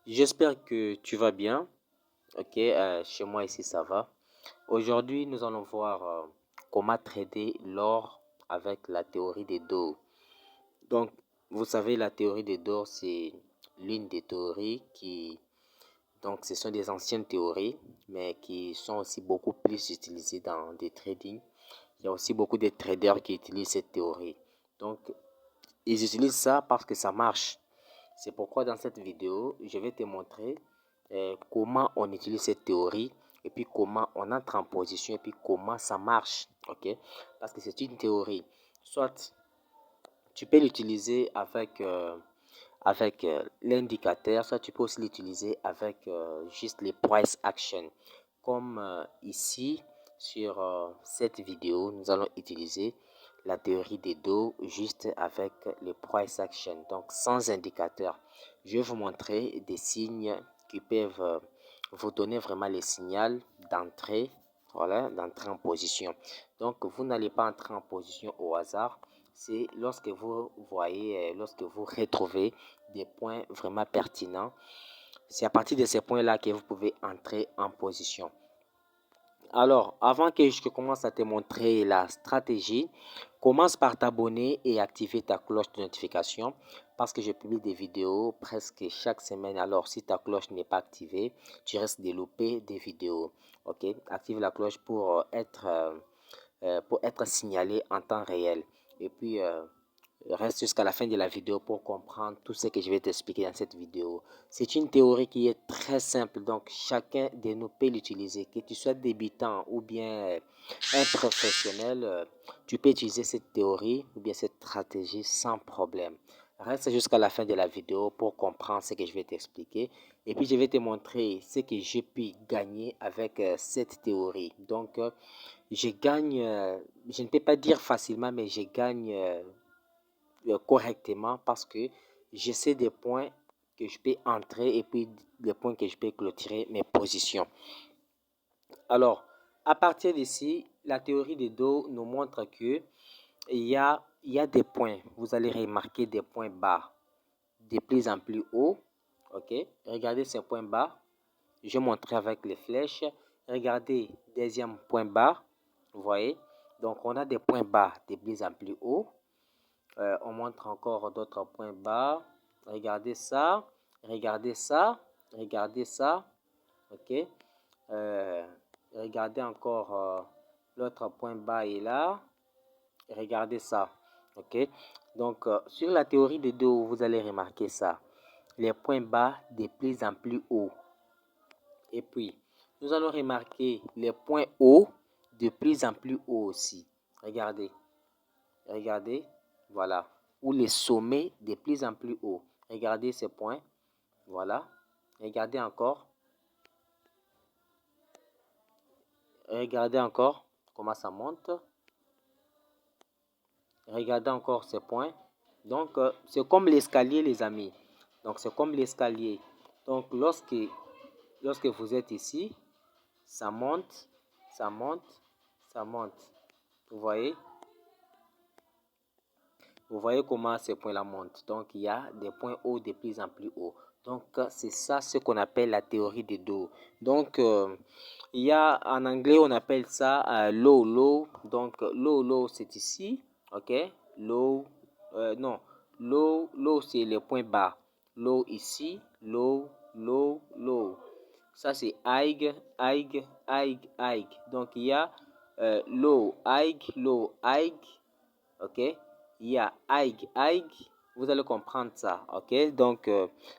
J'espère que tu vas bien. Ok, chez moi ici ça va. Aujourd'hui, nous allons voir comment trader l'or avec la théorie des dos. Donc, vous savez, la théorie des dos, c'est l'une des théories donc, ce sont des anciennes théories, mais qui sont aussi beaucoup plus utilisées dans des trading. Il y a aussi beaucoup de traders qui utilisent cette théorie. Donc, ils utilisent ça parce que ça marche. C'est pourquoi dans cette vidéo, je vais te montrer comment on utilise cette théorie et puis comment on entre en position et puis comment ça marche. Ok? Parce que c'est une théorie. Soit tu peux l'utiliser avec l'indicateur, soit tu peux aussi l'utiliser avec juste les price action. Comme ici sur cette vidéo, nous allons utiliser la théorie des dos juste avec les price action, donc sans indicateur. Je vais vous montrer des signes qui peuvent vous donner vraiment les signaux d'entrée, voilà, d'entrer en position. Donc vous n'allez pas entrer en position au hasard. C'est lorsque vous voyez, lorsque vous retrouvez des points vraiment pertinents, c'est à partir de ces points-là que vous pouvez entrer en position. Alors, avant que je commence à te montrer la stratégie, commence par t'abonner et activer ta cloche de notification parce que je publie des vidéos presque chaque semaine. Alors, si ta cloche n'est pas activée, tu risques de louper des vidéos. Ok, active la cloche pour être signalé en temps réel. Et puis, reste jusqu'à la fin de la vidéo pour comprendre tout ce que je vais t'expliquer dans cette vidéo. C'est une théorie qui est très simple, donc chacun de nous peut l'utiliser. Que tu sois débutant ou bien un professionnel, tu peux utiliser cette théorie ou bien cette stratégie sans problème. Reste jusqu'à la fin de la vidéo pour comprendre ce que je vais t'expliquer. Et puis, je vais te montrer ce que j'ai pu gagner avec cette théorie. Donc, je gagne, je ne peux pas dire facilement, mais je gagne correctement parce que je sais des points que je peux entrer et puis des points que je peux clôturer mes positions. Alors, à partir d'ici, la théorie des dos nous montre que il y a des points. Vous allez remarquer des points bas de plus en plus haut. Ok, regardez ces points bas. Je vais montrer avec les flèches. Regardez, deuxième point bas. Vous voyez? Donc, on a des points bas de plus en plus haut. On montre encore d'autres points bas. Regardez ça. Regardez ça. Regardez ça. OK. Regardez encore l'autre point bas est là. Regardez ça. OK. Donc, sur la théorie des deux, vous allez remarquer ça. Les points bas de plus en plus haut. Et puis, nous allons remarquer les points hauts de plus en plus haut aussi. Regardez. Regardez. Voilà. Ou les sommets de plus en plus haut. Regardez ces points. Voilà. Regardez encore. Regardez encore comment ça monte. Regardez encore ces points. Donc, c'est comme l'escalier, les amis. Donc, c'est comme l'escalier. Donc, lorsque vous êtes ici, ça monte, ça monte, ça monte. Vous voyez? Vous voyez comment ces points-là montent. Donc, il y a des points hauts de plus en plus hauts. Donc, c'est ça ce qu'on appelle la théorie des dos. Donc, il y a en anglais, on appelle ça low, low. Donc, low, low, c'est ici. OK? Low, non. Low, low, c'est le point bas. Low ici. Low, low, low. Ça, c'est high, high, high, high. Donc, il y a low, high, low, high. OK? Il y a high. Vous allez comprendre ça. OK? Donc,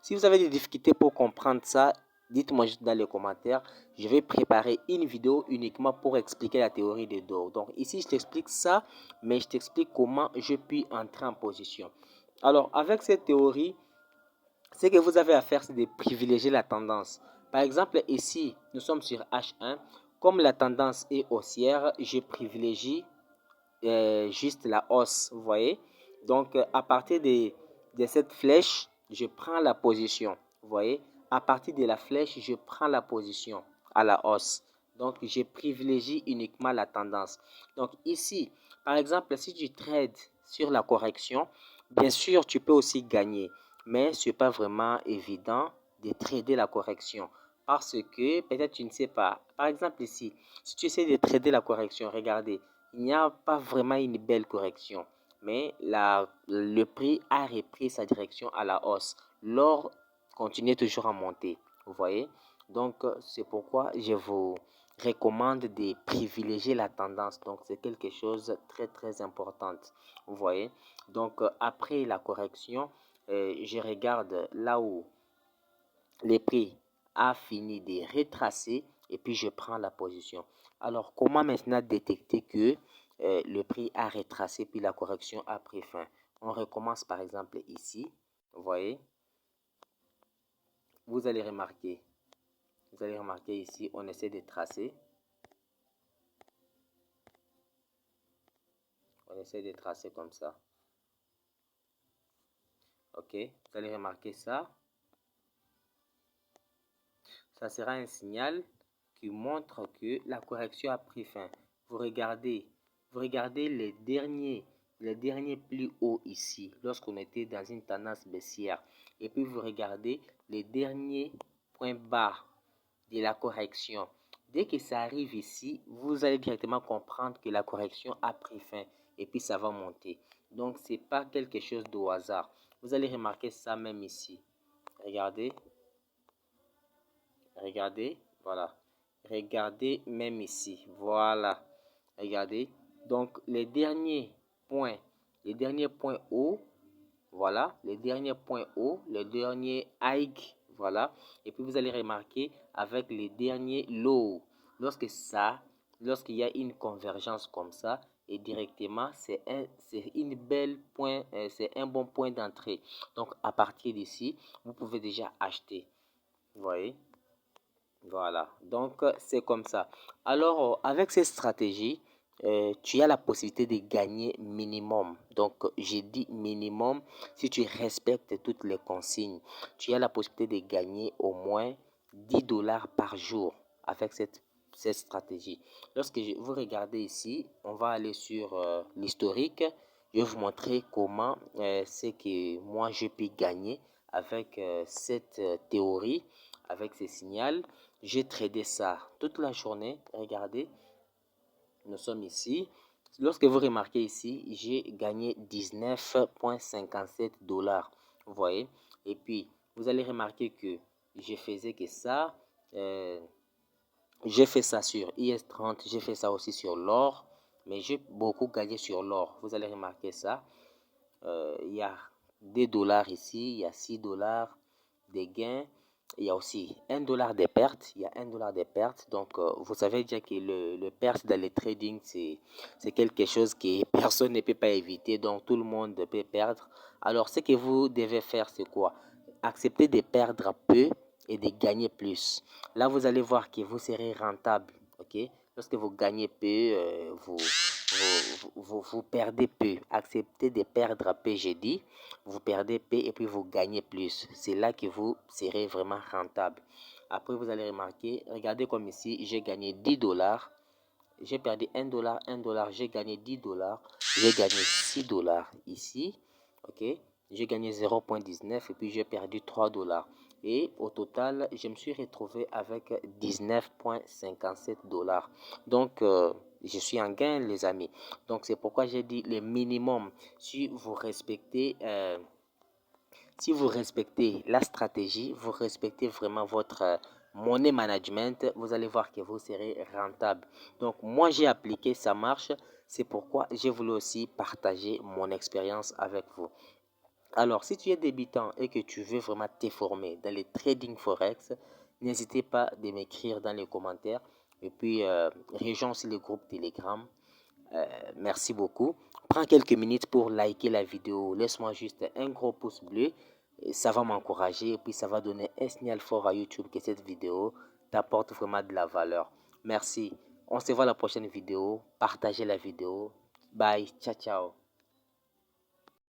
si vous avez des difficultés pour comprendre ça, dites-moi juste dans les commentaires. Je vais préparer une vidéo uniquement pour expliquer la théorie des dos. Donc, ici, je t'explique ça, mais je t'explique comment je puis entrer en position. Alors, avec cette théorie, ce que vous avez à faire, c'est de privilégier la tendance. Par exemple, ici, nous sommes sur H1. Comme la tendance est haussière, je privilégie juste la hausse, vous voyez. Donc, à partir de cette flèche, je prends la position, vous voyez. À partir de la flèche, je prends la position à la hausse. Donc, je privilégie uniquement la tendance. Donc, ici, par exemple, si tu trades sur la correction, bien sûr, tu peux aussi gagner. Mais ce n'est pas vraiment évident de trader la correction. Parce que peut-être tu ne sais pas. Par exemple ici, si tu essaies de trader la correction, regardez, il n'y a pas vraiment une belle correction. Mais le prix a repris sa direction à la hausse. L'or continue toujours à monter. Vous voyez? Donc, c'est pourquoi je vous recommande de privilégier la tendance. Donc, c'est quelque chose de très, très important. Vous voyez? Donc, après la correction, je regarde là où les prix a fini de retracer et puis je prends la position. Alors, comment maintenant détecter que le prix a retracé puis la correction a pris fin? On recommence par exemple ici. Vous voyez? Vous allez remarquer ici, on essaie de tracer. On essaie de tracer comme ça. Ok, vous allez remarquer ça. Ça sera un signal qui montre que la correction a pris fin. Vous regardez les derniers plus hauts ici, lorsqu'on était dans une tendance baissière. Et puis vous regardez les derniers points bas de la correction. Dès que ça arrive ici, vous allez directement comprendre que la correction a pris fin et puis ça va monter. Donc, ce n'est pas quelque chose de hasard. Vous allez remarquer ça même ici. Regardez, voilà. Regardez même ici, voilà. Regardez. Donc, les derniers points hauts, voilà, les derniers points hauts, les derniers highs, voilà. Et puis, vous allez remarquer avec les derniers lows. Lorsqu'il y a une convergence comme ça, et directement, c'est un bon point d'entrée. Donc, à partir d'ici, vous pouvez déjà acheter. Vous voyez? Voilà, donc c'est comme ça. Alors, avec cette stratégie, tu as la possibilité de gagner minimum. Donc, j'ai dit minimum, si tu respectes toutes les consignes, tu as la possibilité de gagner au moins 10 dollars par jour avec cette stratégie. Lorsque vous regardez ici, on va aller sur l'historique. Je vais vous montrer comment c'est que moi je peux gagner avec cette théorie, avec ces signaux. J'ai tradé ça toute la journée. Regardez, nous sommes ici. Lorsque vous remarquez ici, j'ai gagné 19,57 dollars. Vous voyez? Et puis, vous allez remarquer que je faisais que ça. J'ai fait ça sur IS30, j'ai fait ça aussi sur l'or. Mais j'ai beaucoup gagné sur l'or. Vous allez remarquer ça. Il y a 2 dollars ici, il y a 6 dollars de gains. Il y a aussi 1 dollar de pertes. Il y a 1 dollar de pertes. Donc, vous savez déjà que le perte dans le trading, c'est quelque chose que personne ne peut pas éviter. Donc, tout le monde peut perdre. Alors, ce que vous devez faire, c'est quoi? Accepter de perdre peu et de gagner plus. Là, vous allez voir que vous serez rentable. Ok? Lorsque vous gagnez peu, vous perdez peu. Acceptez de perdre peu, j'ai dit. Vous perdez peu et puis vous gagnez plus. C'est là que vous serez vraiment rentable. Après, vous allez remarquer, regardez comme ici, j'ai gagné 10 dollars. J'ai perdu 1 dollar, 1 dollar, j'ai gagné 10 dollars. J'ai gagné 6 dollars ici. Ok? J'ai gagné 0,19 et puis j'ai perdu 3 dollars. Et au total, je me suis retrouvé avec 19,57 dollars. Donc, je suis en gain, les amis. Donc, c'est pourquoi j'ai dit le minimum. Si vous respectez la stratégie, vous respectez vraiment votre money management, vous allez voir que vous serez rentable. Donc, moi, j'ai appliqué, ça marche. C'est pourquoi j'ai voulu aussi partager mon expérience avec vous. Alors, si tu es débutant et que tu veux vraiment te former dans le trading forex, n'hésitez pas de m'écrire dans les commentaires. Et puis, rejoins aussi le groupe Telegram. Merci beaucoup. Prends quelques minutes pour liker la vidéo. Laisse-moi juste un gros pouce bleu. Ça va m'encourager et puis ça va donner un signal fort à YouTube que cette vidéo t'apporte vraiment de la valeur. Merci. On se voit à la prochaine vidéo. Partagez la vidéo. Bye. Ciao, ciao.